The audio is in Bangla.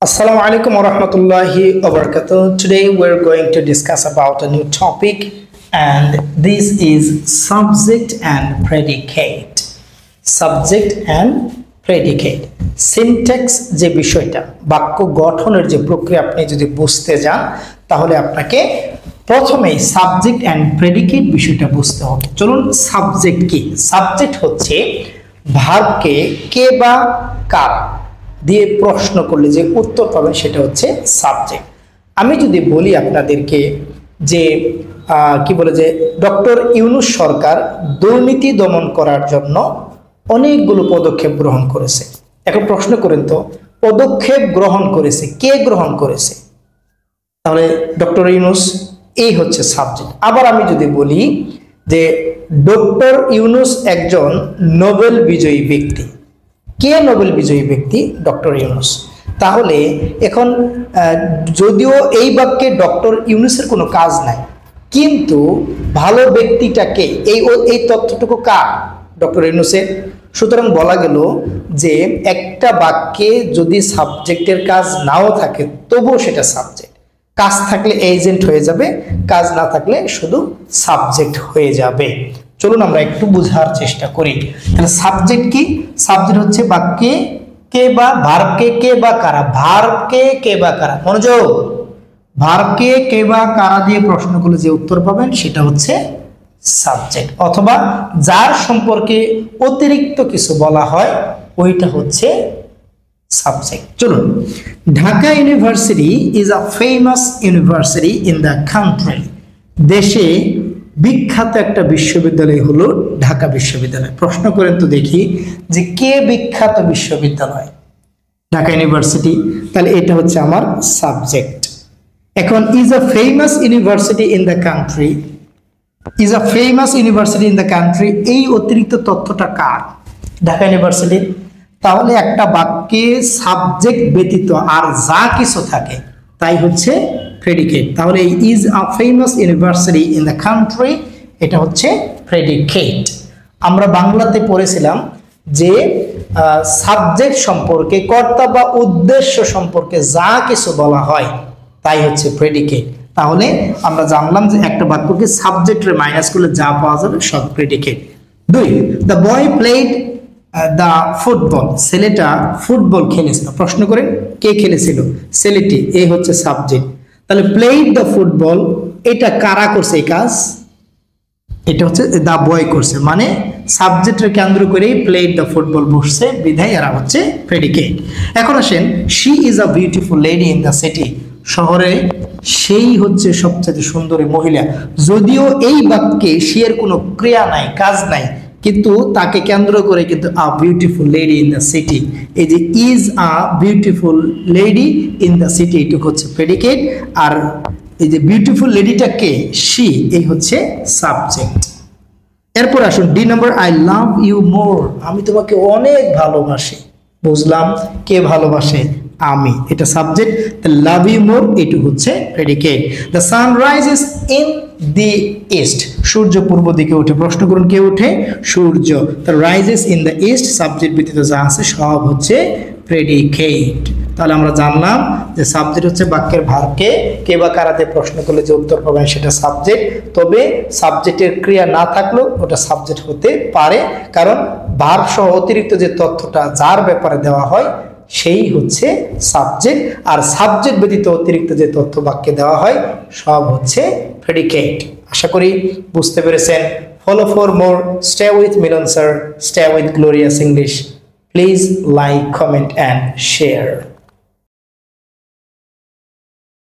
Assalamu alaikum wa rahmatullahi wa barakatuh. Today we're going to discuss about a new topic, and this is subject and predicate. Subject and predicate. Syntax যে বিষয়টা বাক্য গঠনের যে প্রক্রিয়া আপনি যদি বুঝতে যান তাহলে আপনাকে প্রথমেই সাবজেক্ট এন্ড প্রেডিকেট বিষয়টা বুঝতে হবে। চলুন সাবজেক্ট কি? সাবজেক্ট হচ্ছে ভার্বকে কে বা কার দিয়ে প্রশ্ন করলে যে উত্তর পাবেন সেটা হচ্ছে সাবজেক্ট। আমি যদি বলি আপনাদেরকে যে কি বলে যে ডক্টর ইউনূস সরকার দুর্নীতি দমন করার জন্য অনেকগুলো পদক্ষেপ গ্রহণ করেছে। এখন প্রশ্ন করেন তো পদক্ষেপ গ্রহণ করেছে কে গ্রহণ করেছে? তাহলে ডক্টর ইউনূস এই হচ্ছে সাবজেক্ট। আবার আমি যদি বলি যে ডক্টর ইউনূস একজন নোবেল বিজয়ী ব্যক্তি, কে নোবেল বিজয়ী ব্যক্তি? ডক্টর ইউনূস। তাহলে এখন যদিও এই বাক্যে ডক্টর ইউনূসের কোনো কাজ নাই, কিন্তু ভালো ব্যক্তিটাকে এই তথ্যটুকু কার? ডক্টর ইউনূসের। সুতরাং বলা গেল যে একটা বাক্যে যদি সাবজেক্টের কাজ নাও থাকে তবুও সেটা সাবজেক্ট। কাজ থাকলে এজেন্ট হয়ে যাবে, কাজ না থাকলে শুধু সাবজেক্ট হয়ে যাবে। চলুন আমরা একটু বোঝার চেষ্টা করি। তাহলে সাবজেক্ট কি? সাবজেক্ট হচ্ছে বাক্যে কে বা ভার্বকে কে বা কারা, ভার্বকে কে বা কারা, মনোযোগ, ভার্বকে কে বা কারা দিয়ে প্রশ্নগুলো যে উত্তর পাবেন সেটা হচ্ছে সাবজেক্ট, অথবা যার সম্পর্কে অতিরিক্ত কিছু বলা হয় ওইটা হচ্ছে সাবজেক্ট। চলুন, Dhaka university is a famous university in the country. দেশে বিখ্যাত একটা বিশ্ববিদ্যালয় হলো ঢাকা বিশ্ববিদ্যালয়। প্রশ্ন করেন তো দেখি যে কে বিখ্যাত বিশ্ববিদ্যালয়? ঢাকা ইউনিভার্সিটি। তাহলে এটা হচ্ছে আমার সাবজেক্ট। এখন is a famous university in the country, is a famous university in the country, এই অতিরিক্ত তথ্যটা কার? ঢাকা ইউনিভার্সিটির। তাহলে একটা বাক্যে সাবজেক্ট ব্যতীত আর যা কিছু থাকে তাই হচ্ছে প্রেডিকেট। তাহলে is a famous university in the country, এটা হচ্ছে প্রেডিকেট। আমরা বাংলাতে পড়েছিলাম যে সাবজেক্ট সম্পর্কে, কর্তা বা উদ্দেশ্য সম্পর্কে যা কিছু বলা হয় তাই হচ্ছে প্রেডিকেট। তাহলে আমরা জানলাম যে একটা বাক্যকে সাবজেক্টের মাইনাস করলে যা পাওয়া যাবে সব predicate. 2, the boy played the football, ছেলেটা ফুটবল খেলেছিল। প্রশ্ন করেন কে খেলেছিল? ছেলেটি, এই হচ্ছে সাবজেক্ট। তাহলে প্লেড দ্য ফুটবল, এটা কারা করছে এই কাজ? এটা হচ্ছে দ্য বয় করছে, মানে সাবজেক্টের কেন্দ্র করেই প্লেড দ্য ফুটবল বসছে, বিধায় এরা হচ্ছে প্রেডিকেট। এখন আসেন, she is a beautiful lady in the city, শহরে সেই হচ্ছে সবচেয়ে সুন্দরী মহিলা। যদিও এই বাক্যে সি এর কোনো ক্রিয়া নাই, কাজ নাই, কিন্তু তাকে কেন্দ্র করে কিন্তু a beautiful lady in the city, এই যে is a beautiful lady in the city এটুকু হচ্ছে প্রেডিকেট, আর এই যে বিউটিফুল লেডিটা কে? সি, এই হচ্ছে সাবজেক্ট। এরপর আসুন D number, I love you more, আমি তোমাকে অনেক ভালোবাসি। বুঝলাম কে ভালোবাসে? আমি, এটা সাবজেক্ট। লাভ ইউ মোর এটুকু হচ্ছে predicate. The sun rises in the east, সূর্য পূর্ব দিকে ওঠে। প্রশ্ন করুন কে ওঠে? সূর্য। The rises in the east, subject ব্যতীত যা আছে সব হচ্ছে প্রেডিকেট। তাহলে আমরা জানলাম যে সাবজেক্ট হচ্ছে বাক্যের ভার্বকে কে বা কারাতে প্রশ্ন করলে যে উত্তর পাবেন সেটা সাবজেক্ট। তবে সাবজেক্টের ক্রিয়া না থাকলেও ওটা সাবজেক্ট হতে পারে, কারণ ভার্ব সহ অতিরিক্ত যে তথ্যটা যার ব্যাপারে দেওয়া হয় সেই হচ্ছে সাবজেক্ট, আর সাবজেক্ট ব্যতীত অতিরিক্ত যে তথ্য বাক্যে দেওয়া হয় সব হচ্ছে প্রেডিকেট। আশা করি বুঝতে পেরেছেন। Follow for more, stay with Milan sir, stay with glorious English. Please like, comment and share.